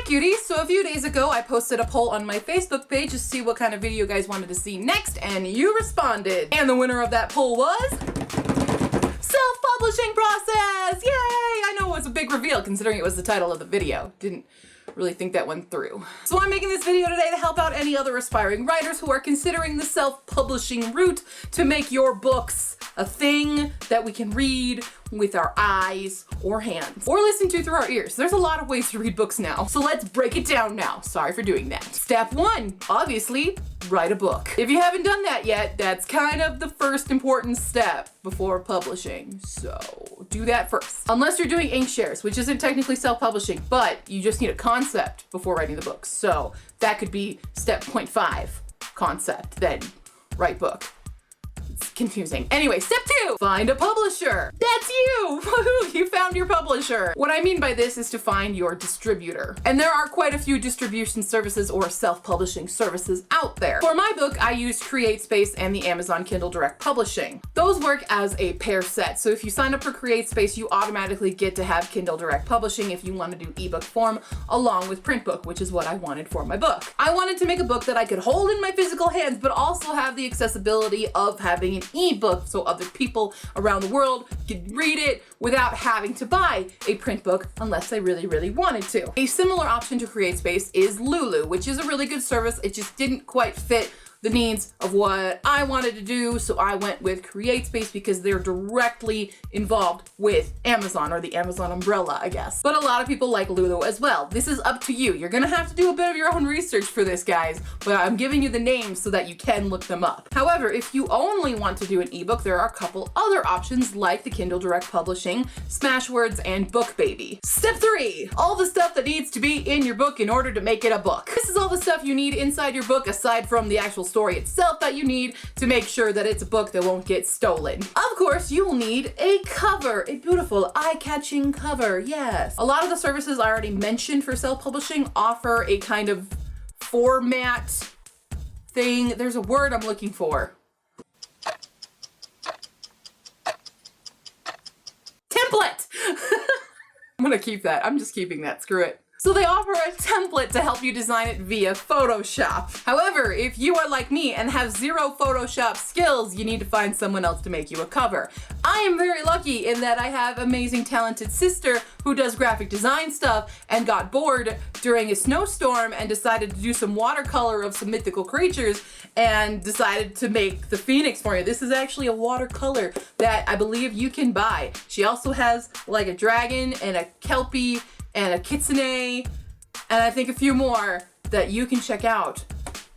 Hi cuties! So a few days ago I posted a poll on my Facebook page to see what kind of video you guys wanted to see next, and you responded. And the winner of that poll was self-publishing process! Yay! I know it was a big reveal considering it was the title of the video. Didn't really think that one through. So I'm making this video today to help out any other aspiring writers who are considering the self-publishing route to make your books a thing that we can read with our eyes or hands, or listen to through our ears. There's a lot of ways to read books now, so let's break it down now. Sorry for doing that. Step 1, obviously, write a book. If you haven't done that yet, that's kind of the first important step before publishing, so do that first. Unless you're doing ink shares, which isn't technically self-publishing, but you just need a concept before writing the book. So that could be step 0.5, concept, then write book. Confusing. Anyway, step 2, find a publisher. That's you! Woohoo! You found your publisher. What I mean by this is to find your distributor. And there are quite a few distribution services or self-publishing services out there. For my book, I used CreateSpace and the Amazon Kindle Direct Publishing. Those work as a pair set. So if you sign up for CreateSpace, you automatically get to have Kindle Direct Publishing if you want to do ebook form along with print book, which is what I wanted for my book. I wanted to make a book that I could hold in my physical hands, but also have the accessibility of having an ebook so other people around the world could read it without having to buy a print book unless they really wanted to. A similar option to CreateSpace is Lulu, which is a really good service. It just didn't quite fit the needs of what I wanted to do, so I went with CreateSpace because they're directly involved with Amazon, or the Amazon umbrella, I guess. But a lot of people like Lulu as well. This is up to you. You're gonna have to do a bit of your own research for this, guys, but I'm giving you the names so that you can look them up. However, if you only want to do an ebook, there are a couple other options like the Kindle Direct Publishing, Smashwords, and BookBaby. Step 3, all the stuff that needs to be in your book in order to make it a book. This is all the stuff you need inside your book aside from the actual story itself that you need to make sure that it's a book that won't get stolen. Of course, you'll need a cover, a beautiful, eye-catching cover, yes. A lot of the services I already mentioned for self-publishing offer a kind of format thing. There's a word I'm looking for. Template! I'm gonna keep that. I'm just keeping that. Screw it. So they offer a template to help you design it via Photoshop. However, if you are like me and have zero Photoshop skills, you need to find someone else to make you a cover. I am very lucky in that I have amazing talented sister who does graphic design stuff and got bored during a snowstorm and decided to do some watercolor of some mythical creatures and decided to make the Phoenix for me. This is actually a watercolor that I believe you can buy. She also has like a dragon and a kelpie and a kitsune, and I think a few more that you can check out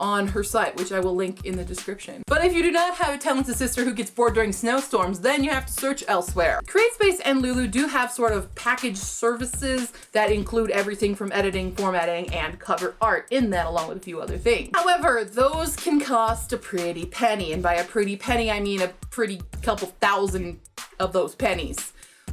on her site, which I will link in the description. But if you do not have a talented sister who gets bored during snowstorms, then you have to search elsewhere. CreateSpace and Lulu do have sort of package services that include everything from editing, formatting, and cover art in that, along with a few other things. However, those can cost a pretty penny, and by a pretty penny, I mean a pretty couple thousand of those pennies.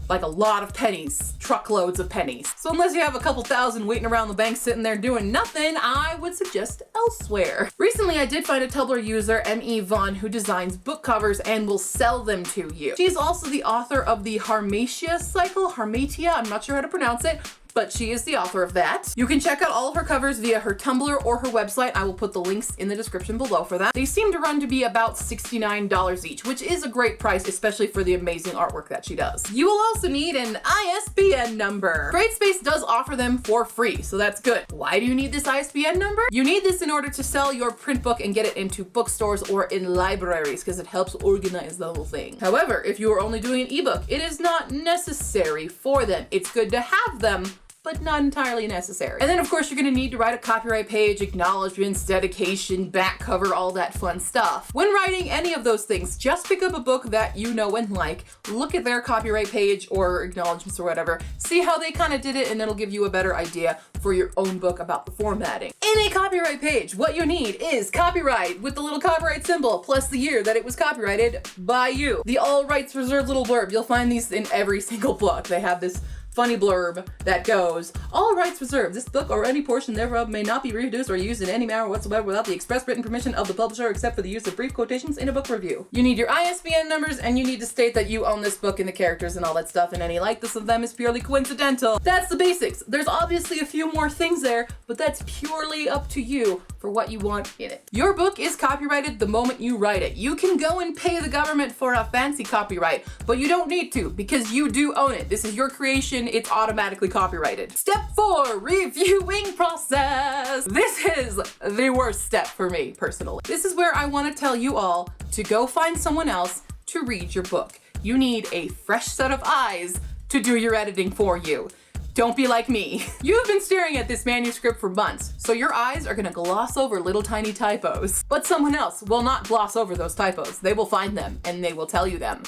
Like a lot of pennies, truckloads of pennies. So unless you have a couple thousand waiting around the bank sitting there doing nothing, I would suggest elsewhere. Recently, I did find a Tumblr user, Vaughan, who designs book covers and will sell them to you. She's also the author of the Harmatia cycle, I'm not sure how to pronounce it, but she is the author of that. You can check out all of her covers via her Tumblr or her website. I will put the links in the description below for that. They seem to run to be about $69 each, which is a great price, especially for the amazing artwork that she does. You will also need an ISBN number. CreateSpace does offer them for free, so that's good. Why do you need this ISBN number? You need this in order to sell your print book and get it into bookstores or in libraries, because it helps organize the whole thing. However, if you are only doing an ebook, it is not necessary for them. It's good to have them, but not entirely necessary. And then of course you're gonna need to write a copyright page, acknowledgements, dedication, back cover, all that fun stuff. When writing any of those things, just pick up a book that you know and like, look at their copyright page or acknowledgements or whatever, see how they kind of did it, and it'll give you a better idea for your own book about the formatting. In a copyright page, what you need is copyright with the little copyright symbol plus the year that it was copyrighted by you. The all rights reserved little blurb, you'll find these in every single book. They have this funny blurb that goes, all rights reserved. This book or any portion thereof may not be reproduced or used in any manner whatsoever without the express written permission of the publisher except for the use of brief quotations in a book review. You need your ISBN numbers and you need to state that you own this book and the characters and all that stuff, and any likeness of them is purely coincidental. That's the basics. There's obviously a few more things there, but that's purely up to you for what you want in it. Your book is copyrighted the moment you write it. You can go and pay the government for a fancy copyright, but you don't need to because you do own it. This is your creation. It's automatically copyrighted. Step 4, reviewing process. This is the worst step for me personally. This is where I want to tell you all to go find someone else to read your book. You need a fresh set of eyes to do your editing for you. Don't be like me. You've been staring at this manuscript for months, so your eyes are gonna gloss over little tiny typos. But someone else will not gloss over those typos. They will find them and they will tell you them.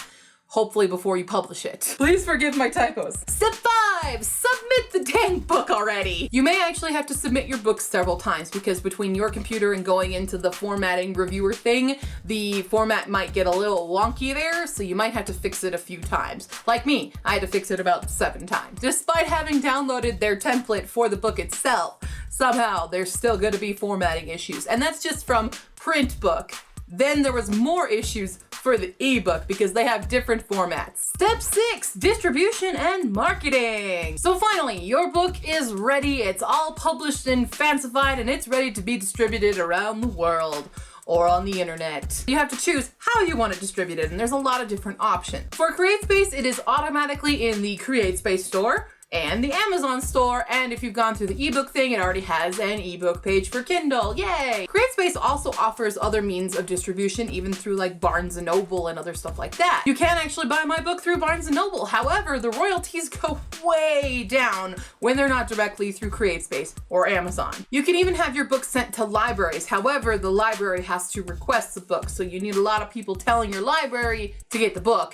Hopefully before you publish it. Please forgive my typos. Step 5, submit the dang book already. You may actually have to submit your book several times because between your computer and going into the formatting reviewer thing, the format might get a little wonky there, so you might have to fix it a few times. Like me, I had to fix it about 7 times. Despite having downloaded their template for the book itself, somehow there's still gonna be formatting issues. And that's just from print book. Then there was more issues for the ebook because they have different formats. Step 6, distribution and marketing. So finally, your book is ready. It's all published and fancified and it's ready to be distributed around the world or on the internet. You have to choose how you want it distributed, and there's a lot of different options. For CreateSpace, it is automatically in the CreateSpace store and the Amazon store, and if you've gone through the ebook thing, it already has an ebook page for Kindle. Yay! CreateSpace also offers other means of distribution, even through like Barnes & Noble and other stuff like that. You can actually buy my book through Barnes & Noble. However, the royalties go way down when they're not directly through CreateSpace or Amazon. You can even have your book sent to libraries. However, the library has to request the book, so you need a lot of people telling your library to get the book.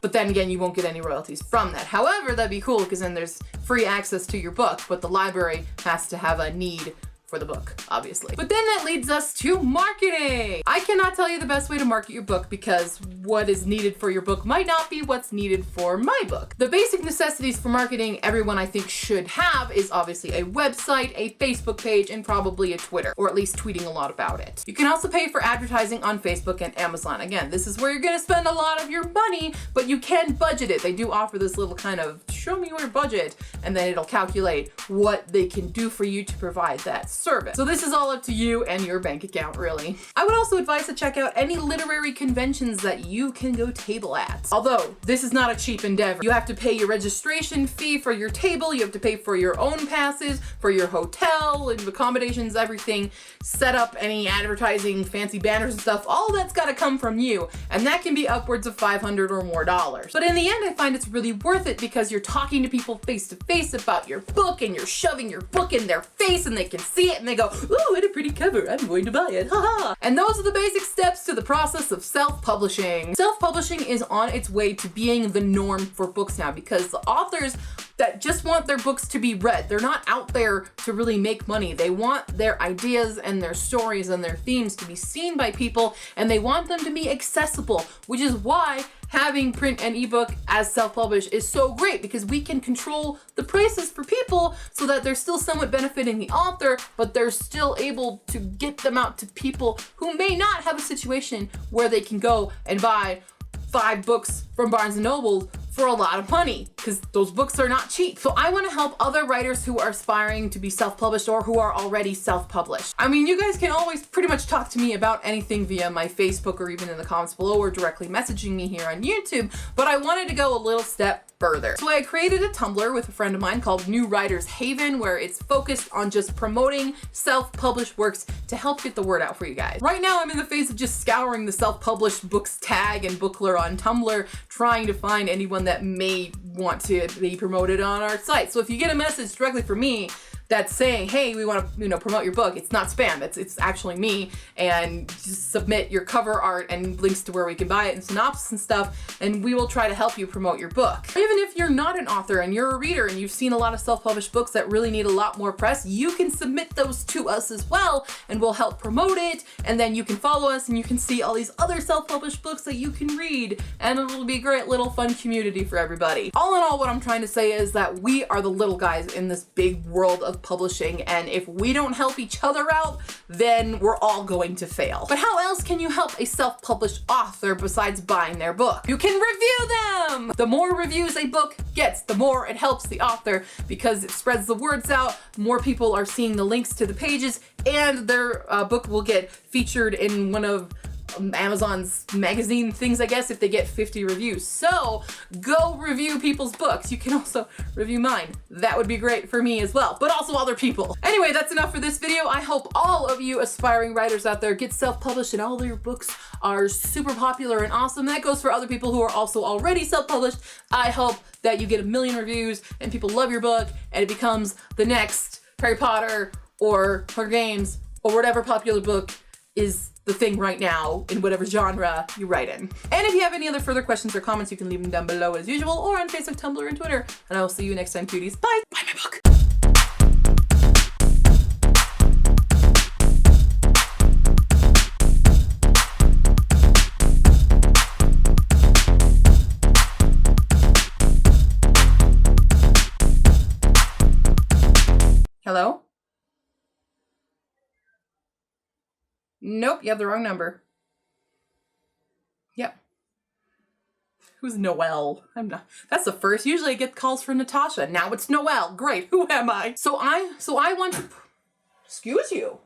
But then again, you won't get any royalties from that. However, that'd be cool because then there's free access to your book, but the library has to have a need for the book, obviously. But then that leads us to marketing. I cannot tell you the best way to market your book because what is needed for your book might not be what's needed for my book. The basic necessities for marketing everyone I think should have is obviously a website, a Facebook page, and probably a Twitter, or at least tweeting a lot about it. You can also pay for advertising on Facebook and Amazon. Again, this is where you're gonna spend a lot of your money, but you can budget it. They do offer this little kind of show me your budget, and then it'll calculate what they can do for you to provide that service. So this is all up to you and your bank account, really. I would also advise to check out any literary conventions that you can go table at. Although, this is not a cheap endeavor. You have to pay your registration fee for your table, you have to pay for your own passes, for your hotel and accommodations, everything, set up any advertising, fancy banners and stuff, all that's gotta come from you, and that can be upwards of $500 or more. But in the end, I find it's really worth it because you're talking to people face to face about your book and you're shoving your book in their face and they can see it and they go, ooh, what a pretty cover, I'm going to buy it, haha. And those are the basic steps to the process of self-publishing. Self-publishing is on its way to being the norm for books now because the authors that just want their books to be read, they're not out there to really make money. They want their ideas and their stories and their themes to be seen by people, and they want them to be accessible, which is why having print and ebook as self-published is so great because we can control the prices for people so that they're still somewhat benefiting the author, but they're still able to get them out to people who may not have a situation where they can go and buy 5 books from Barnes & Noble for a lot of money because those books are not cheap. So I want to help other writers who are aspiring to be self-published or who are already self-published. I mean, you guys can always pretty much talk to me about anything via my Facebook or even in the comments below or directly messaging me here on YouTube, but I wanted to go a little step further. So I created a Tumblr with a friend of mine called New Writers Haven, where it's focused on just promoting self-published works to help get the word out for you guys. Right now I'm in the phase of just scouring the self-published books tag and bookler on Tumblr, trying to find anyone that may want to be promoted on our site. So if you get a message directly from me, that's saying, hey, we want to, promote your book. It's not spam. It's actually me, and just submit your cover art and links to where we can buy it and synopsis and stuff, and we will try to help you promote your book. Even if you're not an author and you're a reader and you've seen a lot of self-published books that really need a lot more press, you can submit those to us as well, and we'll help promote it, and then you can follow us and you can see all these other self-published books that you can read, and it'll be a great little fun community for everybody. All in all, what I'm trying to say is that we are the little guys in this big world of publishing, and if we don't help each other out, then we're all going to fail. But how else can you help a self-published author besides buying their book? You can review them! The more reviews a book gets, the more it helps the author, because it spreads the words out, more people are seeing the links to the pages, and their book will get featured in one of Amazon's magazine things, I guess, if they get 50 reviews. So go review people's books. You can also review mine. That would be great for me as well, but also other people. Anyway, that's enough for this video. I hope all of you aspiring writers out there get self-published and all of your books are super popular and awesome. That goes for other people who are also already self-published. I hope that you get 1 million reviews and people love your book and it becomes the next Harry Potter or Hunger Games or whatever popular book is the thing right now in whatever genre you write in. And if you have any other further questions or comments, you can leave them down below as usual, or on Facebook, Tumblr, and Twitter. And I will see you next time, cuties. Bye! Buy my book! Hello? Nope, you have the wrong number. Yep. Who's Noelle? I'm not. That's the first. Usually I get calls for Natasha. Now it's Noelle. Great. Who am I? So I want to. Excuse you.